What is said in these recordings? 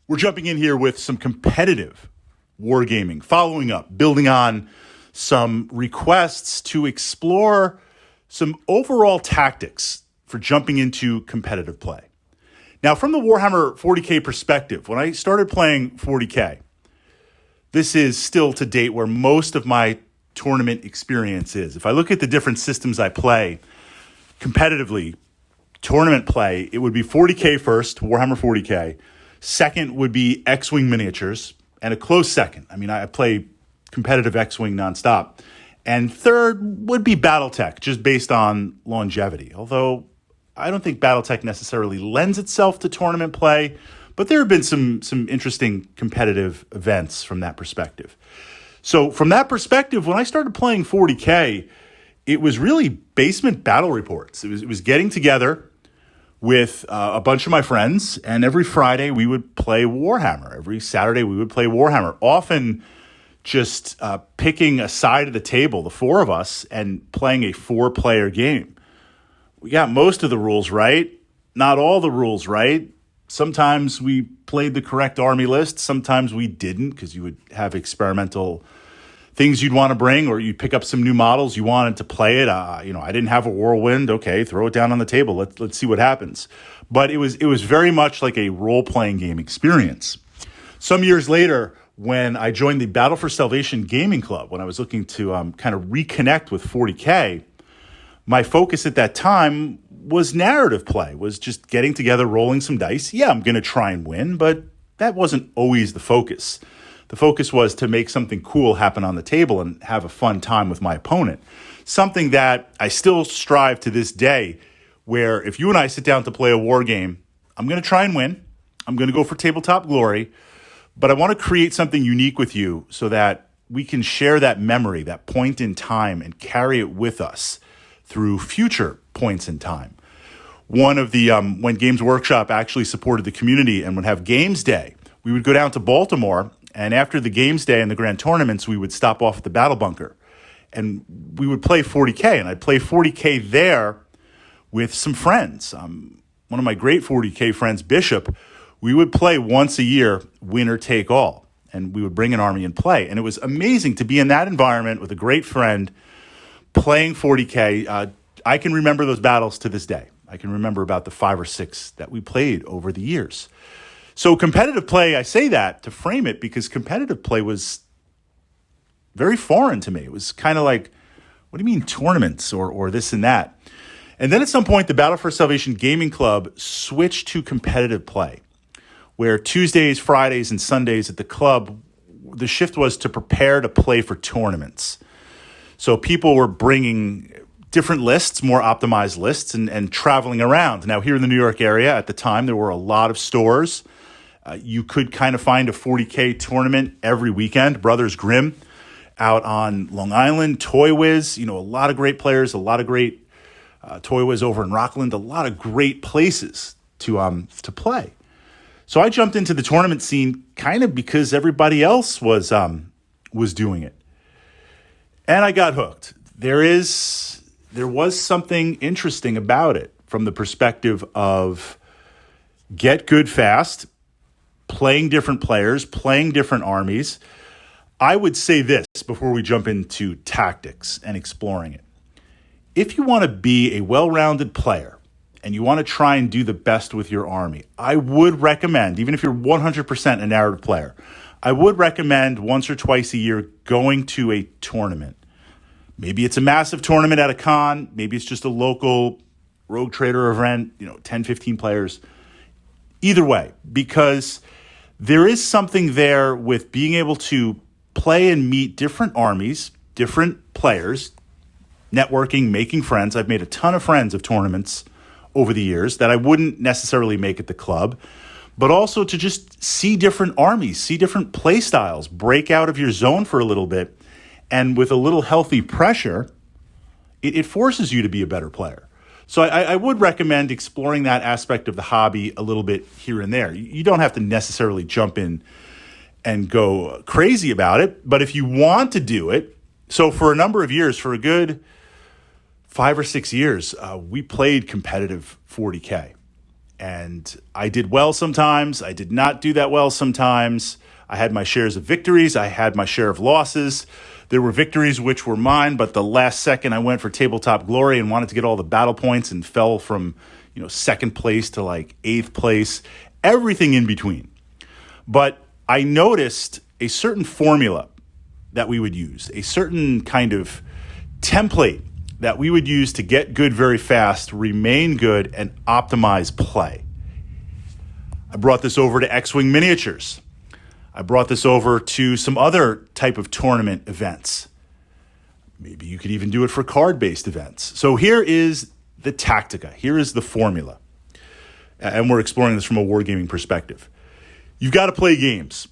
We're jumping in here with some competitive wargaming, following up, building on some requests to explore some overall tactics for jumping into competitive play. Now, from the Warhammer 40K perspective, when I started playing 40K, this is still to date where most of my tournament experience is. If I look at the different systems I play competitively, tournament play, it would be 40K first, Warhammer 40K. Second would be X-Wing miniatures, and a close second. I mean, I play competitive X-Wing nonstop. And third would be Battletech, just based on longevity. Although I don't think Battletech necessarily lends itself to tournament play, but there have been some interesting competitive events from that perspective. So from that perspective, when I started playing 40K, it was really basement battle reports. It was getting together with a bunch of my friends, and every Friday we would play Warhammer. Every Saturday we would play Warhammer, often just picking a side of the table, the four of us, and playing a 4-player game. We got most of the rules right, not all the rules right. Sometimes we played the correct army list. Sometimes we didn't, because you would have experimental things you'd want to bring, or you'd pick up some new models you wanted to play it. I didn't have a whirlwind. Okay, throw it down on the table. Let's see what happens. But it was very much like a role-playing game experience. Some years later, when I joined the Battle for Salvation Gaming Club, when I was looking to kind of reconnect with 40K, my focus at that time was narrative play, was just getting together, rolling some dice. Yeah, I'm going to try and win, but that wasn't always the focus. The focus was to make something cool happen on the table and have a fun time with my opponent. Something that I still strive to this day, where if you and I sit down to play a war game, I'm going to try and win. I'm going to go for tabletop glory, but I want to create something unique with you so that we can share that memory, that point in time, and carry it with us through future points in time. One of the, when Games Workshop actually supported the community and would have Games Day, we would go down to Baltimore, and after the Games Day and the grand tournaments, we would stop off at the Battle Bunker, and we would play 40K, and I'd play 40K there with some friends. One of my great 40K friends, Bishop, we would play once a year, winner take all, and we would bring an army and play, and it was amazing to be in that environment with a great friend playing 40K. I can remember those battles to this day. I can remember about the 5 or 6 that we played over the years. So competitive play, I say that to frame it because competitive play was very foreign to me. It was kind of like, what do you mean tournaments or this and that? And then at some point, the Battle for Salvation Gaming Club switched to competitive play, where Tuesdays, Fridays, and Sundays at the club, the shift was to prepare to play for tournaments. So people were bringing different lists, more optimized lists, and traveling around. Now, here in the New York area at the time, there were a lot of stores. You could kind of find a 40K tournament every weekend. Brothers Grimm out on Long Island, Toy Wiz, a lot of great players, a lot of great Toy Wiz over in Rockland, a lot of great places to play. So I jumped into the tournament scene kind of because everybody else was doing it. And I got hooked. There was something interesting about it from the perspective of get good fast, playing different players, playing different armies. I would say this before we jump into tactics and exploring it. If you want to be a well-rounded player and you want to try and do the best with your army, I would recommend, even if you're 100% a narrative player, I would recommend once or twice a year going to a tournament. Maybe it's a massive tournament at a con. Maybe it's just a local Rogue Trader event, 10, 15 players. Either way, because there is something there with being able to play and meet different armies, different players, networking, making friends. I've made a ton of friends of tournaments over the years that I wouldn't necessarily make at the club, but also to just see different armies, see different play styles, break out of your zone for a little bit. And with a little healthy pressure, it forces you to be a better player. So I would recommend exploring that aspect of the hobby a little bit here and there. You don't have to necessarily jump in and go crazy about it. But if you want to do it, so for a number of years, for a good 5 or 6 years, we played competitive 40K. And I did well sometimes. I did not do that well sometimes. I had my shares of victories. I had my share of losses. There were victories which were mine, but the last second I went for tabletop glory and wanted to get all the battle points and fell from, second place to like eighth place, everything in between. But I noticed a certain formula that we would use, a certain kind of template that we would use to get good very fast, remain good, and optimize play. I brought this over to X-Wing Miniatures. I brought this over to some other type of tournament events. Maybe you could even do it for card-based events. So here is the tactica. Here is the formula. And we're exploring this from a wargaming perspective. You've got to play games.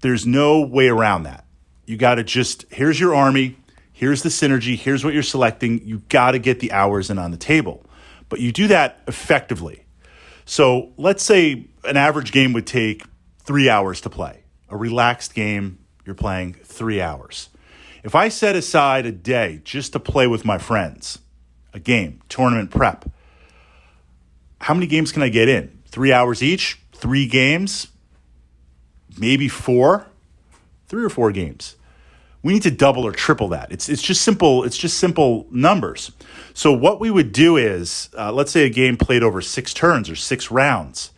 There's no way around that. You got to here's your army. Here's the synergy. Here's what you're selecting. You got to get the hours in on the table. But you do that effectively. So let's say an average game would take 3 hours to play. A relaxed game, you're playing 3 hours. If I set aside a day just to play with my friends, a game, tournament prep, how many games can I get in? 3 hours each? 3 games? Maybe 4? 3 or 4 games. We need to double or triple that. It's just simple numbers. So what we would do is, let's say a game played over 6 turns or 6 rounds.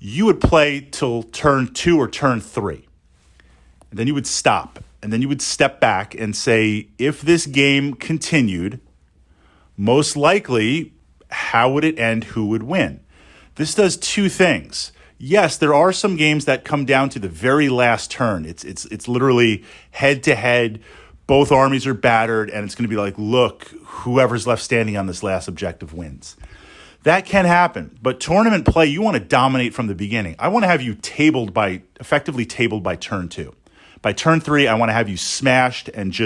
You would play till turn 2 or turn 3. And then you would stop. And then you would step back and say, if this game continued, most likely, how would it end? Who would win? This does 2 things. Yes, there are some games that come down to the very last turn. It's literally head to head. Both armies are battered, and it's going to be like, look, whoever's left standing on this last objective wins. That can happen. But tournament play, you want to dominate from the beginning. I want to have you effectively tabled by turn 2. By turn 3, I want to have you smashed and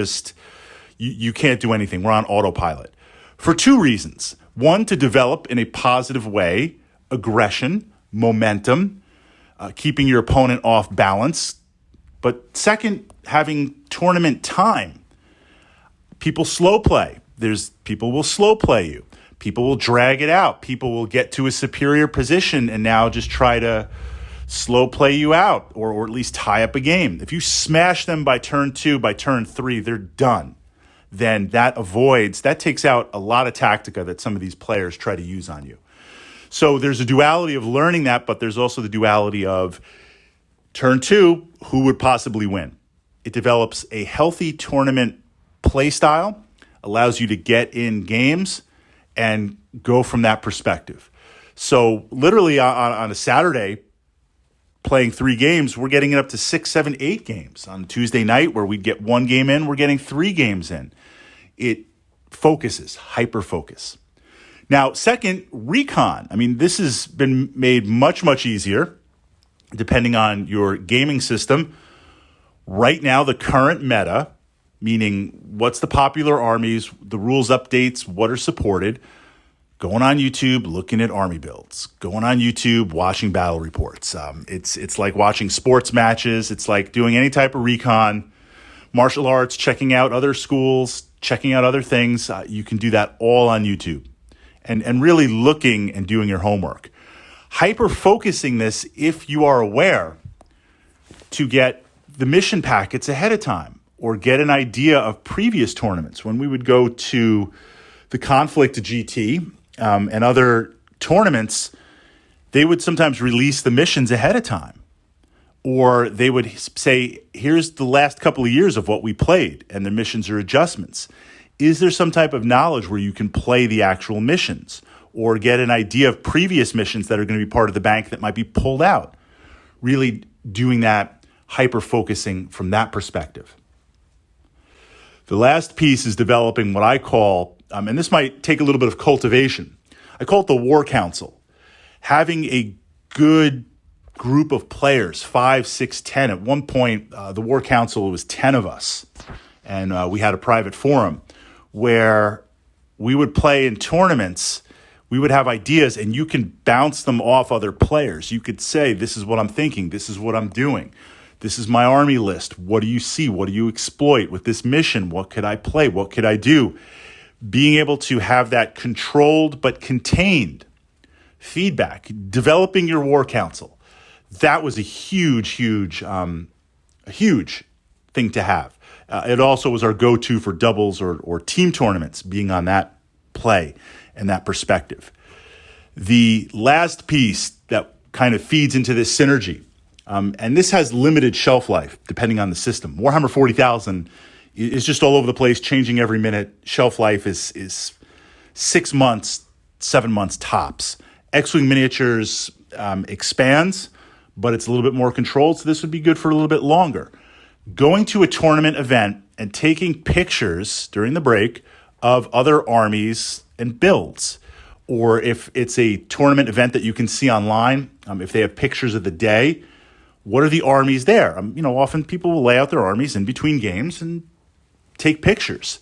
you can't do anything. We're on autopilot. For 2 reasons. One, to develop in a positive way, aggression, momentum, keeping your opponent off balance. But second, having tournament time. People slow play. People will slow play you. People will drag it out. People will get to a superior position and now just try to slow play you out or at least tie up a game. If you smash them by turn 2, by turn 3, they're done. Then that takes out a lot of tactica that some of these players try to use on you. So there's a duality of learning that, but there's also the duality of turn 2, who would possibly win. It develops a healthy tournament play style, allows you to get in games and go from that perspective. So literally on a Saturday, playing 3 games, we're getting it up to 6, 7, 8 games. On Tuesday night, where we'd get 1 game in, we're getting 3 games in. It focuses, hyper-focus. Now, second, recon. I mean, this has been made much, much easier depending on your gaming system. Right now, the current meta, meaning what's the popular armies, the rules updates, what are supported, going on YouTube, looking at army builds, going on YouTube, watching battle reports. It's like watching sports matches. It's like doing any type of recon, martial arts, checking out other schools, checking out other things. You can do that all on YouTube. And really looking and doing your homework. Hyper-focusing this, if you are aware, to get the mission packets ahead of time or get an idea of previous tournaments. When we would go to the Conflict GT and other tournaments, they would sometimes release the missions ahead of time. Or they would say, here's the last couple of years of what we played, and the missions are adjustments. Is there some type of knowledge where you can play the actual missions or get an idea of previous missions that are going to be part of the bank that might be pulled out? Really doing that, hyper-focusing from that perspective. The last piece is developing what I call, and this might take a little bit of cultivation, I call it the War Council. Having a good group of players, 5, 6, 10. At one point, the War Council, it was 10 of us, and we had a private forum where we would play in tournaments. We would have ideas, and you can bounce them off other players. You could say, this is what I'm thinking. This is what I'm doing. This is my army list. What do you see? What do you exploit with this mission? What could I play? What could I do? Being able to have that controlled but contained feedback, developing your war council. That was a huge thing to have. It also was our go-to for doubles or team tournaments, being on that play and that perspective. The last piece that kind of feeds into this synergy, and this has limited shelf life depending on the system. Warhammer 40,000 is just all over the place, changing every minute. Shelf life is 6 months, 7 months tops. X-Wing Miniatures expands, but it's a little bit more controlled, so this would be good for a little bit longer. Going to a tournament event and taking pictures during the break of other armies and builds, or if it's a tournament event that you can see online, if they have pictures of the day, what are the armies there? Often people will lay out their armies in between games and take pictures.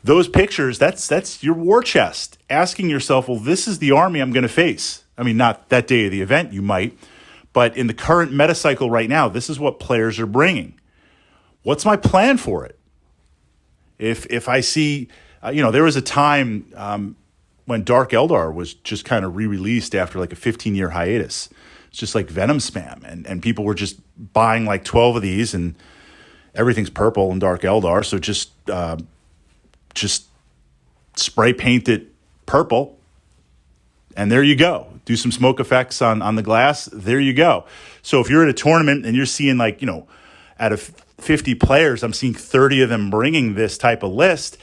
Those pictures, that's your war chest. Asking yourself, well, this is the army I'm going to face. Not that day of the event, you might, but in the current meta cycle right now, this is what players are bringing. What's my plan for it? If I see, there was a time when Dark Eldar was just kind of re-released after like a 15-year hiatus. It's just like Venom spam, and people were just buying like 12 of these, and everything's purple in Dark Eldar, so just spray paint it purple, and there you go. Do some smoke effects on the glass, there you go. So if you're at a tournament and you're seeing out of 50 players, I'm seeing 30 of them bringing this type of list,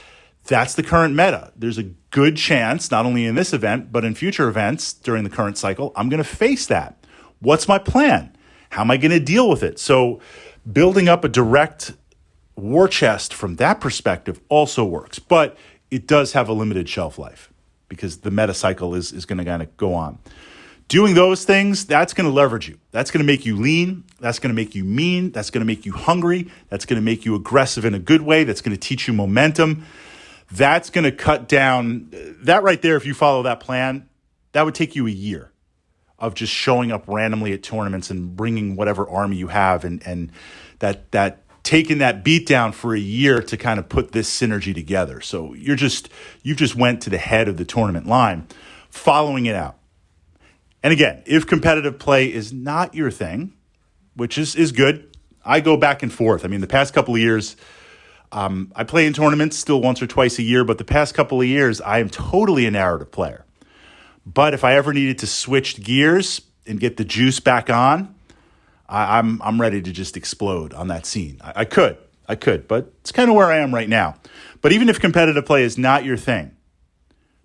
that's the current meta. There's a good chance, not only in this event, but in future events during the current cycle, I'm going to face that. What's my plan? How am I going to deal with it? So building up a direct war chest from that perspective also works, but it does have a limited shelf life because the meta cycle is going to kind of go on. Doing those things, that's going to leverage you. That's going to make you lean. That's going to make you mean. That's going to make you hungry. That's going to make you aggressive in a good way. That's going to teach you momentum. That's going to cut down that right there. If you follow that plan, that would take you a year of just showing up randomly at tournaments and bringing whatever army you have, and that taking that beat down for a year to kind of put this synergy together. So you've just went to the head of the tournament line, following it out. And again, if competitive play is not your thing, which is good, I go back and forth. The past couple of years, I play in tournaments still once or twice a year, but the past couple of years, I am totally a narrative player. But if I ever needed to switch gears and get the juice back on, I'm ready to just explode on that scene. I could, but it's kind of where I am right now. But even if competitive play is not your thing,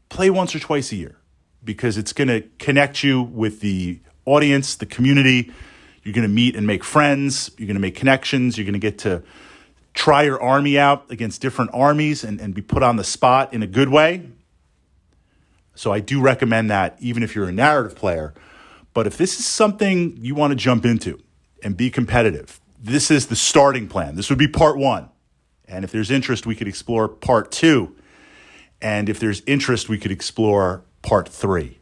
play once or twice a year, because it's going to connect you with the audience, the community. You're going to meet and make friends. You're going to make connections. You're going to get to try your army out against different armies and be put on the spot in a good way. So I do recommend that, even if you're a narrative player. But if this is something you want to jump into and be competitive, this is the starting plan. This would be part 1. And if there's interest, we could explore part 2. And if there's interest, we could explore part 3.